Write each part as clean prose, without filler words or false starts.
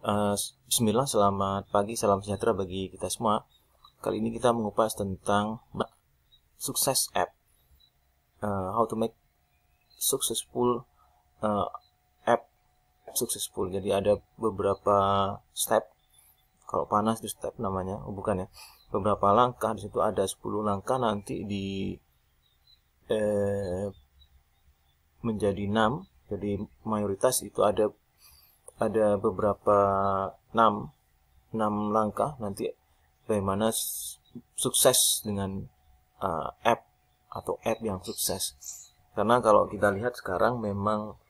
Bismillah, selamat pagi, salam sejahtera bagi kita semua. Kali ini kita mengupas tentang sukses app, how to make successful app successful. Jadi ada beberapa step. Kalau panas itu step namanya, bukan ya. Beberapa langkah, di situ ada 10 langkah, nanti di menjadi 6. Jadi mayoritas itu ada beberapa 6 langkah nanti bagaimana sukses dengan app atau app yang sukses. Karena kalau kita lihat sekarang memang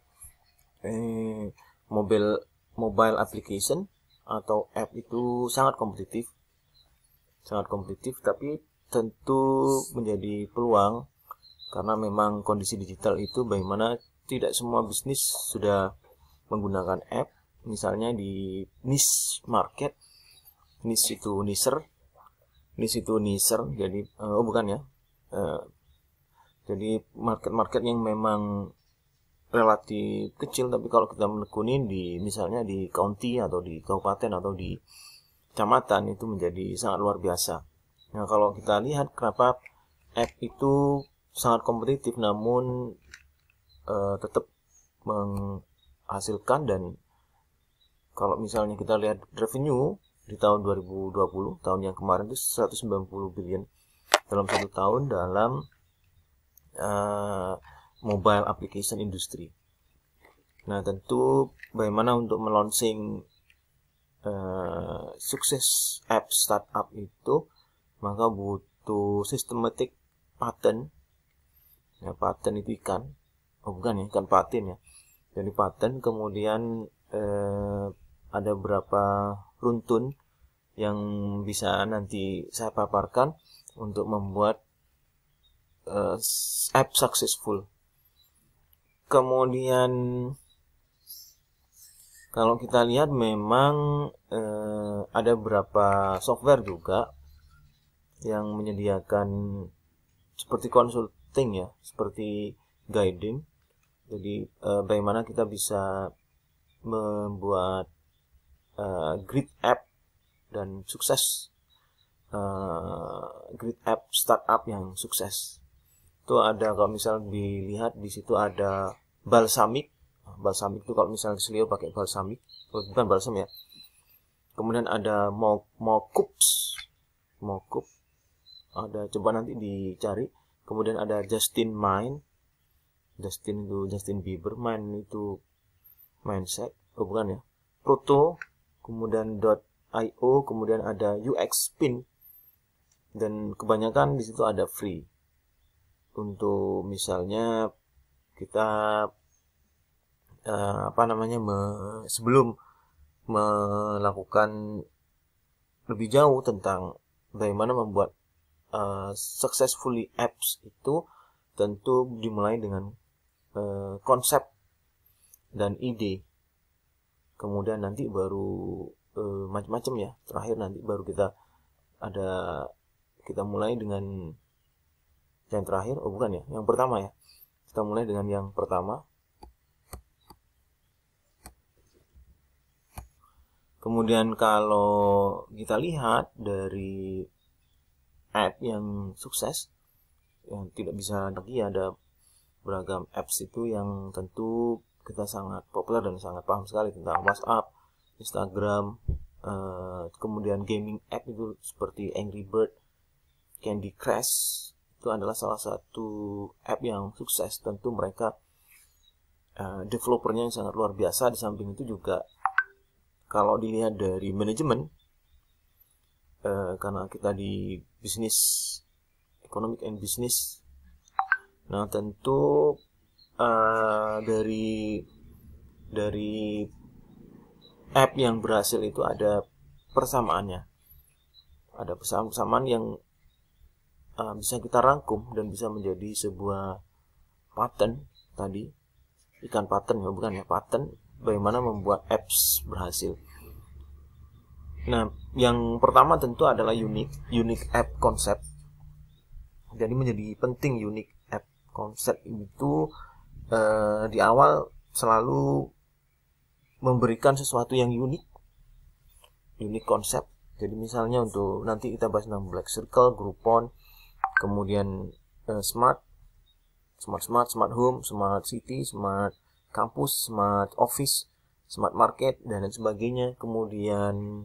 mobile application atau app itu sangat kompetitif, tapi tentu menjadi peluang karena memang kondisi digital itu bagaimana tidak semua bisnis sudah menggunakan app. Misalnya di niche market, niche itu nicher, jadi bukan ya, jadi market yang memang relatif kecil, tapi kalau kita menekuni di misalnya di county atau di kabupaten atau di kecamatan itu menjadi sangat luar biasa. Nah, kalau kita lihat kenapa app itu sangat kompetitif namun tetap menghasilkan, dan kalau misalnya kita lihat revenue di tahun 2020, tahun yang kemarin itu 190 billion dalam satu tahun dalam mobile application industry. Nah, tentu bagaimana untuk melaunching sukses app startup itu, maka butuh systematic pattern. Ya, pattern itu ikan, bukan ya, ikan patin ya. Jadi pattern, kemudian ada beberapa runtun yang bisa nanti saya paparkan untuk membuat app successful. Kemudian kalau kita lihat memang ada beberapa software juga yang menyediakan seperti consulting ya, seperti guiding. Jadi bagaimana kita bisa membuat great app dan sukses, great app startup yang sukses. Itu ada, kalau misal dilihat di situ ada Balsamiq. Balsamiq itu kalau misalnya Slio pakai Balsamiq, bukan balsam ya. Kemudian ada Mokup, ada, coba nanti dicari. Kemudian ada Justin Mind, Justin itu Justin Bieber, Mind itu mindset, bukan ya. Proto, kemudian .io, kemudian ada UX Spin, dan kebanyakan di situ ada free. Untuk misalnya kita sebelum melakukan lebih jauh tentang bagaimana membuat successfully apps itu, tentu dimulai dengan konsep dan ide. Kemudian nanti baru macam-macam ya. Terakhir nanti baru kita mulai dengan yang terakhir, bukan ya, yang pertama ya. Kita mulai dengan yang pertama. Kemudian kalau kita lihat dari app yang sukses, yang tidak bisa lagi, ada beragam apps itu yang tentu kita sangat populer dan sangat paham sekali tentang WhatsApp, Instagram, kemudian gaming app itu seperti Angry Bird, Candy Crush, itu adalah salah satu app yang sukses. Tentu mereka developernya yang sangat luar biasa. Di samping itu juga kalau dilihat dari manajemen, karena kita di bisnis, economic and business, nah tentu dari app yang berhasil itu ada persamaannya, ada persamaan yang bisa kita rangkum dan bisa menjadi sebuah pattern tadi, ikan pattern ya, bukan ya, pattern bagaimana membuat apps berhasil. Nah, yang pertama tentu adalah unique app concept. Jadi menjadi penting unique app concept itu di awal selalu memberikan sesuatu yang unik unique konsep. Jadi misalnya untuk nanti kita bahas tentang Black Circle, Groupon, kemudian smart home, smart city, smart campus, smart office, smart market, dan lain sebagainya. Kemudian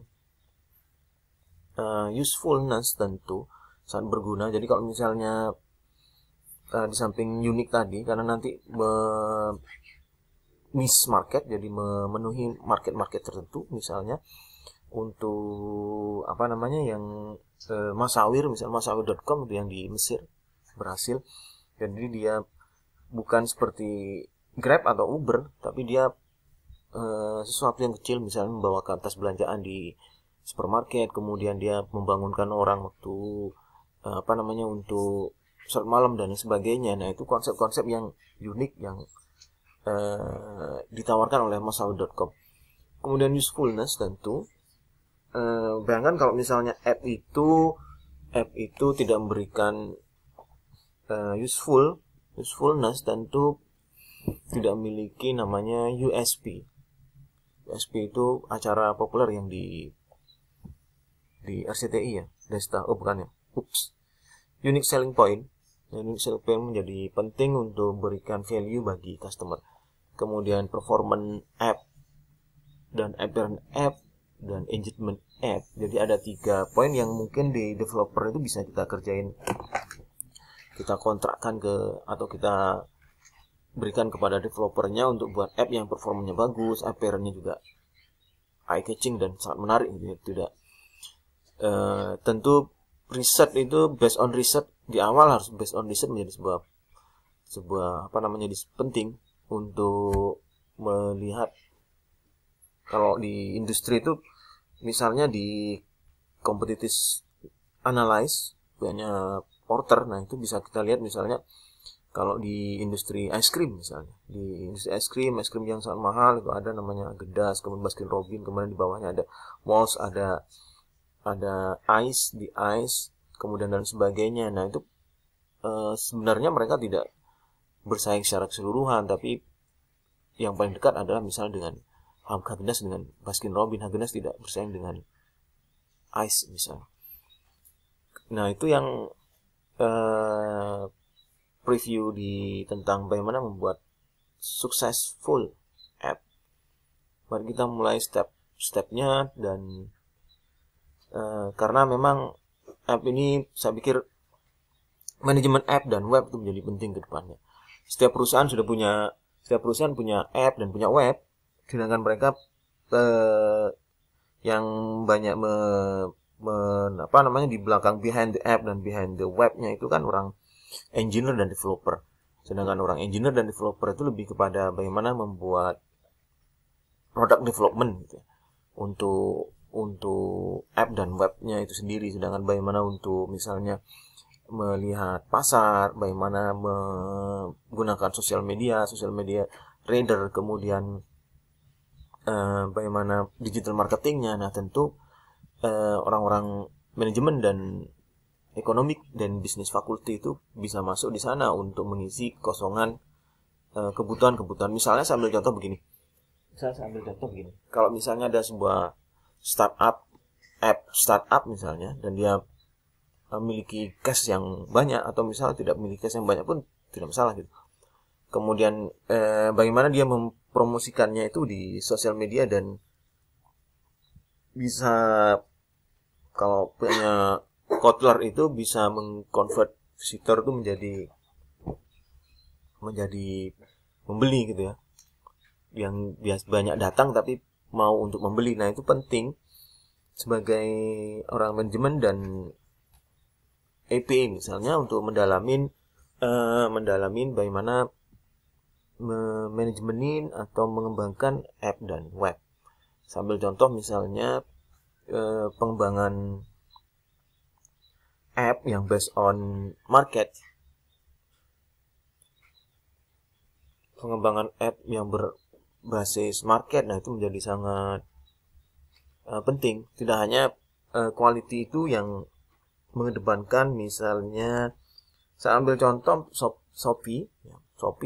usefulness tentu sangat berguna. Jadi kalau misalnya di samping unik tadi, karena nanti niche market, jadi memenuhi market tertentu, misalnya untuk apa namanya yang Masawir, misalnya masawir.com itu yang di Mesir berhasil. Jadi dia bukan seperti Grab atau Uber, tapi dia sesuatu yang kecil, misalnya membawakan tas belanjaan di supermarket, kemudian dia membangunkan orang waktu apa namanya untuk sholat malam dan sebagainya. Nah, itu konsep-konsep yang unik yang ditawarkan oleh masawir.com. Kemudian usefulness tentu, bayangkan kalau misalnya app itu tidak memberikan usefulness, tentu tidak memiliki namanya USP. USP itu acara populer yang di RCTI ya, Desta, bukan ya, unique selling point. Unique selling point menjadi penting untuk berikan value bagi customer. Kemudian performance app dan appearance app dan engagement app. Jadi ada 3 poin yang mungkin di developer itu bisa kita kerjain, kita kontrakkan atau kita berikan kepada developernya untuk buat app yang performanya bagus, appearance-nya juga eye catching dan sangat menarik gitu. Tidak tentu riset itu based on riset, di awal harus based on riset menjadi sebuah apa namanya penting untuk melihat. Kalau di industri itu misalnya di competitive analyze banyak Porter, nah itu bisa kita lihat misalnya kalau di industri es krim, misalnya di industri es krim yang sangat mahal itu ada namanya Gedas, kemudian Baskin Robbins, kemudian di bawahnya ada Walls, ada Ice, kemudian dan sebagainya. Nah itu sebenarnya mereka tidak bersaing secara keseluruhan, tapi yang paling dekat adalah misalnya dengan Haagen-Dazs dengan Baskin Robbins. Haagen-Dazs tidak bersaing dengan Ice misalnya. Nah itu yang preview tentang bagaimana membuat successful app. Mari kita mulai step-stepnya, dan karena memang app ini saya pikir manajemen app dan web itu menjadi penting ke depannya. Setiap perusahaan punya app dan punya web, sedangkan mereka yang banyak di belakang behind the app dan behind the webnya itu kan orang engineer dan developer. Sedangkan orang engineer dan developer itu lebih kepada bagaimana membuat product development gitu, untuk app dan webnya itu sendiri. Sedangkan bagaimana untuk misalnya melihat pasar, bagaimana menggunakan sosial media reader, kemudian bagaimana digital marketingnya. Nah tentu orang-orang manajemen dan ekonomik dan bisnis fakulti itu bisa masuk di sana untuk mengisi kosongan kebutuhan. Misalnya saya ambil contoh begini. Kalau misalnya ada sebuah startup misalnya, dan dia memiliki cash yang banyak, atau misalnya tidak memiliki cash yang banyak pun tidak masalah gitu. Kemudian bagaimana dia mempromosikannya itu di sosial media, dan bisa, kalau punya Kotler itu bisa mengkonvert visitor itu menjadi membeli gitu ya, yang biasa banyak datang tapi mau untuk membeli. Nah itu penting sebagai orang manajemen dan EP misalnya untuk mendalamin bagaimana manajemenin atau mengembangkan app dan web. Sambil contoh misalnya pengembangan app yang based on market, pengembangan app yang berbasis market. Nah itu menjadi sangat penting. Tidak hanya quality itu yang mengedepankan. Misalnya saya ambil contoh Shopee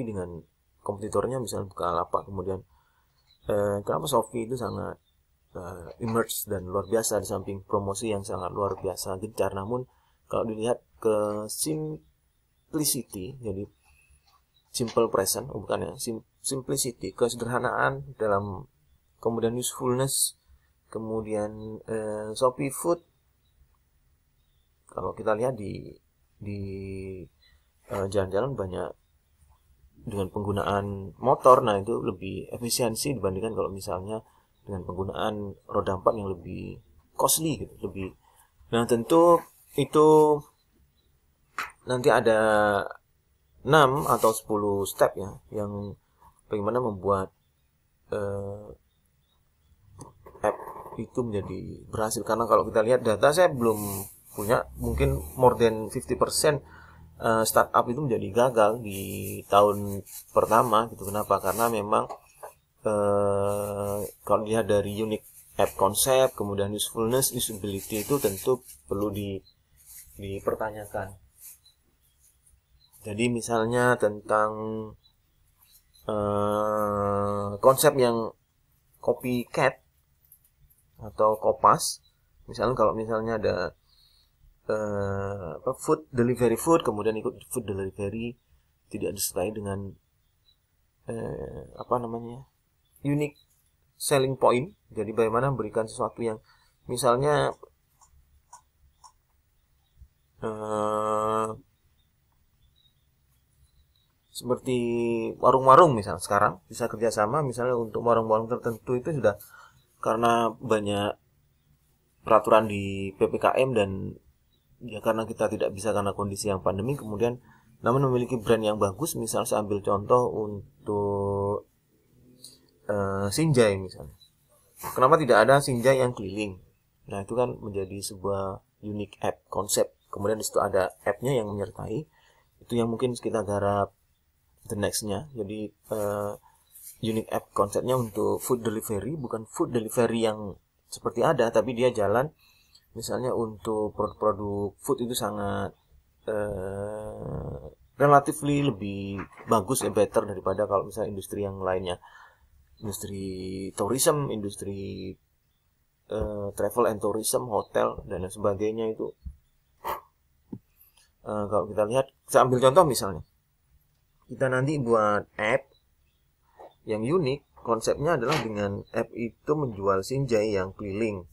dengan kompetitornya misalnya Bukalapak. Kemudian kenapa Shopee itu sangat emerge dan luar biasa, di samping promosi yang sangat luar biasa gencar. Namun kalau dilihat ke simplicity, jadi simple present, bukan ya, simplicity, kesederhanaan dalam, kemudian usefulness, kemudian Shopee Food, kalau kita lihat di jalan-jalan banyak dengan penggunaan motor, nah itu lebih efisiensi dibandingkan kalau misalnya dengan penggunaan roda 4 yang lebih costly gitu, lebih. Nah, tentu itu nanti ada 6 atau 10 step ya, yang bagaimana membuat app itu menjadi berhasil. Karena kalau kita lihat data, saya belum punya, mungkin more than 50% startup itu menjadi gagal di tahun pertama gitu. Kenapa? Karena memang kalau dilihat dari unique app konsep, kemudian usefulness, usability itu tentu perlu dipertanyakan. Jadi misalnya tentang konsep yang copycat atau kopas, misalnya kalau misalnya ada food delivery food, kemudian ikut food delivery tidak disertai dengan unique selling point. Jadi bagaimana memberikan sesuatu yang misalnya seperti warung-warung misalnya sekarang bisa kerjasama, misalnya untuk warung-warung tertentu itu sudah, karena banyak peraturan di PPKM dan ya karena kita tidak bisa karena kondisi yang pandemi, kemudian namun memiliki brand yang bagus. Misal saya ambil contoh untuk Sinjai misalnya. Kenapa tidak ada Sinjai yang keliling? Nah, itu kan menjadi sebuah unique app konsep. Kemudian disitu ada app-nya yang menyertai. Itu yang mungkin kita garap the next-nya. Jadi unique app konsepnya untuk food delivery, bukan food delivery yang seperti ada, tapi dia jalan. Misalnya untuk produk-produk food itu sangat relatively lebih bagus ya, better daripada kalau misalnya industri yang lainnya, industri tourism, industri travel and tourism, hotel dan lain sebagainya itu. Kalau kita lihat, saya ambil contoh misalnya, kita nanti buat app yang unik, konsepnya adalah dengan app itu menjual Sinjai yang keliling.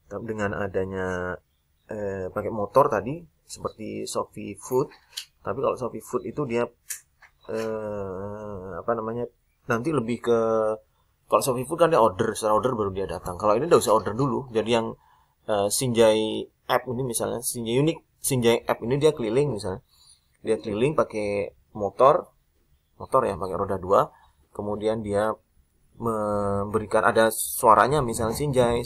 Dengan adanya pakai motor tadi seperti Shopee Food, tapi kalau Shopee Food itu dia nanti lebih ke, kalau Shopee Food kan dia order, setelah order baru dia datang. Kalau ini udah usah order dulu. Jadi yang Sinjai app ini misalnya, Sinjai app ini dia keliling misalnya, dia keliling pakai motor ya, pakai roda 2, kemudian dia memberikan, ada suaranya misalnya Sinjai,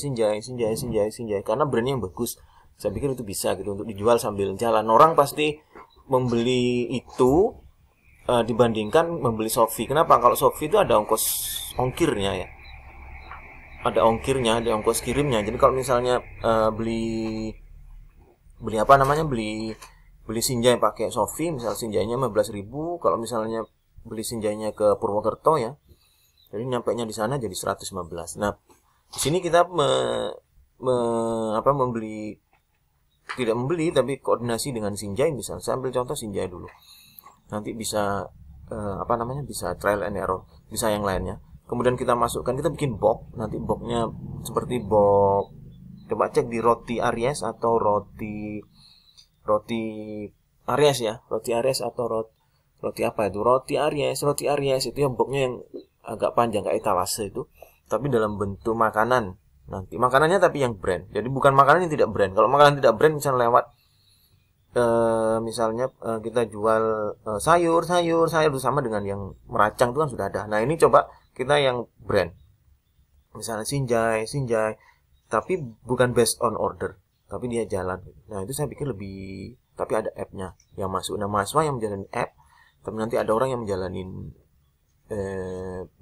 karena brandnya yang bagus. Saya pikir itu bisa gitu untuk dijual sambil jalan. Orang pasti membeli itu dibandingkan membeli Shopee. Kenapa? Kalau Shopee itu ada ongkirnya ya, ada ongkos kirimnya. Jadi kalau misalnya beli Sinjai pakai Shopee, misalnya Sinjainya 15.000, kalau misalnya beli Sinjainya ke Purwokerto ya, jadi nyampainya di sana jadi 115. Nah, di sini kita tidak membeli tapi koordinasi dengan Sinjai misalnya. Saya ambil contoh Sinjai dulu. Nanti bisa bisa trial and error, bisa yang lainnya. Kemudian kita masukkan, kita bikin box. Nanti boxnya seperti box, coba cek di roti Aries atau roti Aries ya, roti Aries atau roti apa itu, roti Aries itu yang boxnya yang agak panjang kayak etalase itu, tapi dalam bentuk makanan. Nanti makanannya tapi yang brand. Jadi bukan makanan yang tidak brand. Kalau makanan tidak brand misalnya lewat kita jual sayur sama dengan yang meracang itu kan sudah ada. Nah, ini coba kita yang brand. Misalnya Sinjai, tapi bukan based on order, tapi dia jalan. Nah, itu saya pikir lebih, tapi ada app-nya yang masuk. Nah, mahasiswa yang menjalani app, tapi nanti ada orang yang menjalanin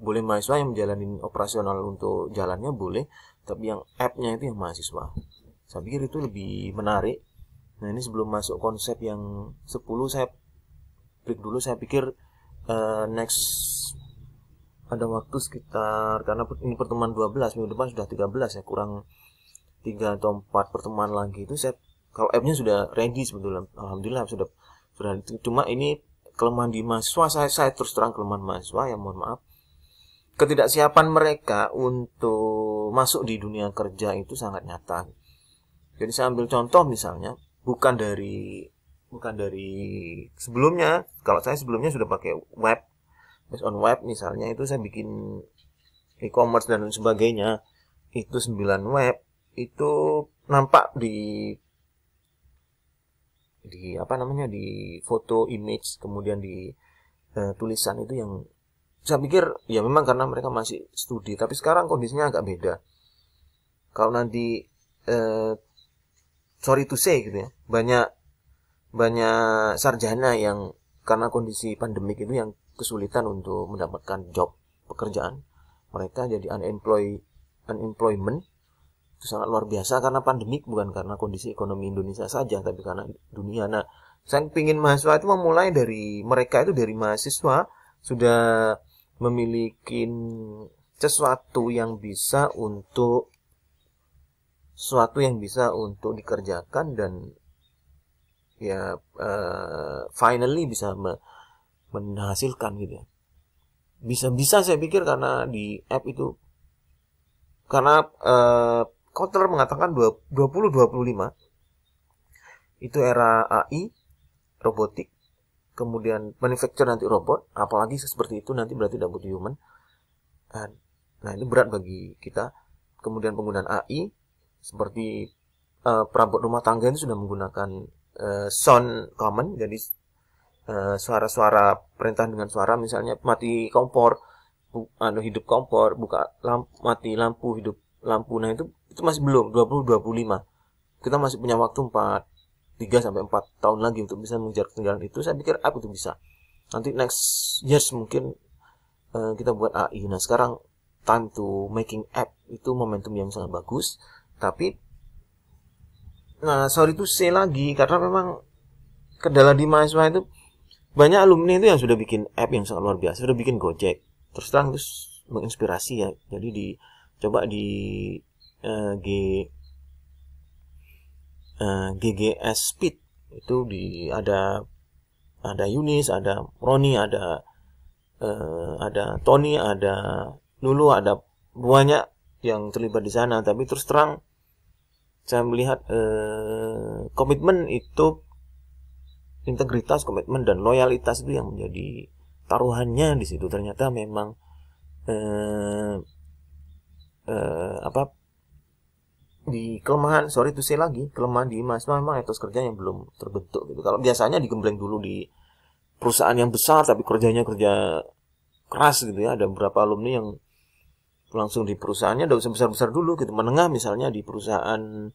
boleh mahasiswa yang menjalani operasional untuk jalannya boleh, tapi yang app-nya itu yang mahasiswa. Saya pikir itu lebih menarik. Nah, ini sebelum masuk konsep yang 10, saya break dulu. Saya pikir next ada waktu sekitar, karena ini pertemuan 12, minggu depan sudah 13 ya, kurang 3 atau 4 pertemuan lagi itu saya, kalau app-nya sudah ready sebetulnya, alhamdulillah sudah. Cuma ini kelemahan di mahasiswa, saya terus terang kelemahan mahasiswa ya, mohon maaf, ketidaksiapan mereka untuk masuk di dunia kerja itu sangat nyata. Jadi saya ambil contoh misalnya, bukan dari sebelumnya. Kalau saya sebelumnya sudah pakai web, based on web misalnya, itu saya bikin e-commerce dan sebagainya, itu 9 web, itu nampak di apa namanya, di foto, image, kemudian di tulisan itu yang saya pikir ya memang karena mereka masih studi. Tapi sekarang kondisinya agak beda. Kalau nanti sorry to say gitu ya, banyak sarjana yang karena kondisi pandemik itu yang kesulitan untuk mendapatkan job, pekerjaan, mereka jadi unemployment. Itu sangat luar biasa karena pandemik, bukan karena kondisi ekonomi Indonesia saja, tapi karena dunia. Nah, saya ingin mahasiswa itu memulai dari mereka, itu dari mahasiswa sudah memiliki sesuatu yang bisa untuk dikerjakan, dan ya finally bisa menghasilkan gitu ya. Bisa saya pikir karena di app itu, karena Kotler mengatakan 2025 itu era AI, robotik, kemudian manufacture nanti robot, apalagi seperti itu nanti berarti tidak butuh human. Nah, ini berat bagi kita. Kemudian penggunaan AI seperti perabot rumah tangga itu sudah menggunakan sound command, jadi suara-suara perintah dengan suara, misalnya mati kompor, hidup kompor, buka lampu, mati lampu, hidup lampu. Nah, itu masih belum 2025. Kita masih punya waktu 3 sampai 4 tahun lagi untuk bisa mengejar ketinggalan itu. Saya pikir app itu bisa. Nanti next years mungkin kita buat AI. Nah, sekarang time to making app itu momentum yang sangat bagus. Tapi sorry to say lagi, karena memang kendala di mahasiswa itu banyak alumni itu yang sudah bikin app yang sangat luar biasa, sudah bikin Gojek. Terus terang itu menginspirasi ya. Jadi coba di GGS Speed itu ada Yunis, ada Roni, ada Tony, ada Lulu, ada banyak yang terlibat di sana. Tapi terus terang saya melihat komitmen itu, integritas, komitmen dan loyalitas itu yang menjadi taruhannya di situ. Ternyata memang di kelemahan, sorry to say lagi, kelemahan di mahasiswa memang etos kerja yang belum terbentuk gitu. Kalau biasanya digembleng dulu di perusahaan yang besar tapi kerja keras gitu ya. Ada beberapa alumni yang langsung di perusahaannya udah besar-besar dulu gitu. Menengah misalnya di perusahaan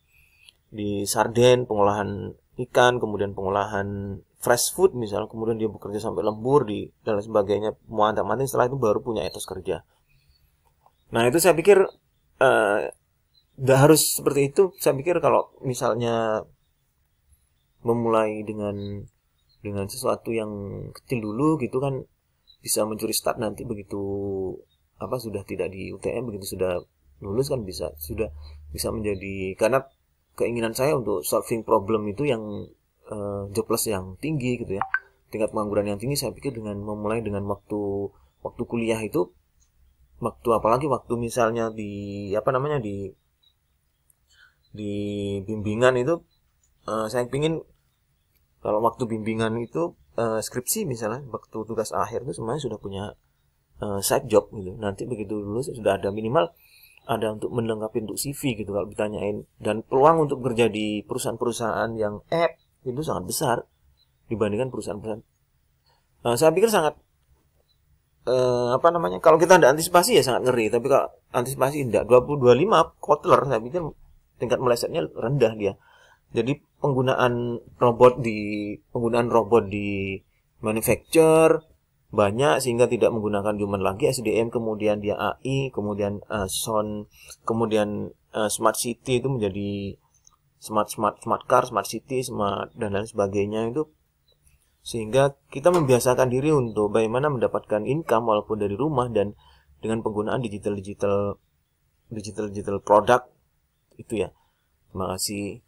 di sarden, pengolahan ikan, kemudian pengolahan fresh food misalnya, kemudian dia bekerja sampai lembur dan lain sebagainya, mantap-mantap, setelah itu baru punya etos kerja. Nah, itu saya pikir nggak harus seperti itu. Saya pikir kalau misalnya memulai dengan sesuatu yang kecil dulu gitu kan, bisa mencuri start nanti begitu sudah tidak di UTM, begitu sudah lulus kan sudah bisa menjadi, karena keinginan saya untuk solving problem itu yang jobless yang tinggi gitu ya, tingkat pengangguran yang tinggi. Saya pikir dengan memulai dengan waktu kuliah itu, apalagi waktu misalnya di bimbingan itu, saya ingin kalau waktu bimbingan itu skripsi misalnya, waktu tugas akhir itu semuanya sudah punya side job gitu. Nanti begitu lulus sudah ada minimal ada untuk melengkapi untuk CV gitu kalau ditanyain. Dan peluang untuk bekerja di perusahaan-perusahaan yang app itu sangat besar dibandingkan perusahaan-perusahaan. Saya pikir sangat kalau kita tidak antisipasi ya sangat ngeri. Tapi kalau antisipasi tidak, 2025 Kotler saya pikir tingkat melesetnya rendah dia. Jadi penggunaan robot di manufacture banyak sehingga tidak menggunakan human lagi, SDM, kemudian dia AI, kemudian sound, kemudian smart city itu menjadi smart car, smart city, smart dan lain sebagainya itu, sehingga kita membiasakan diri untuk bagaimana mendapatkan income walaupun dari rumah, dan dengan penggunaan digital produk itu ya. Terima kasih.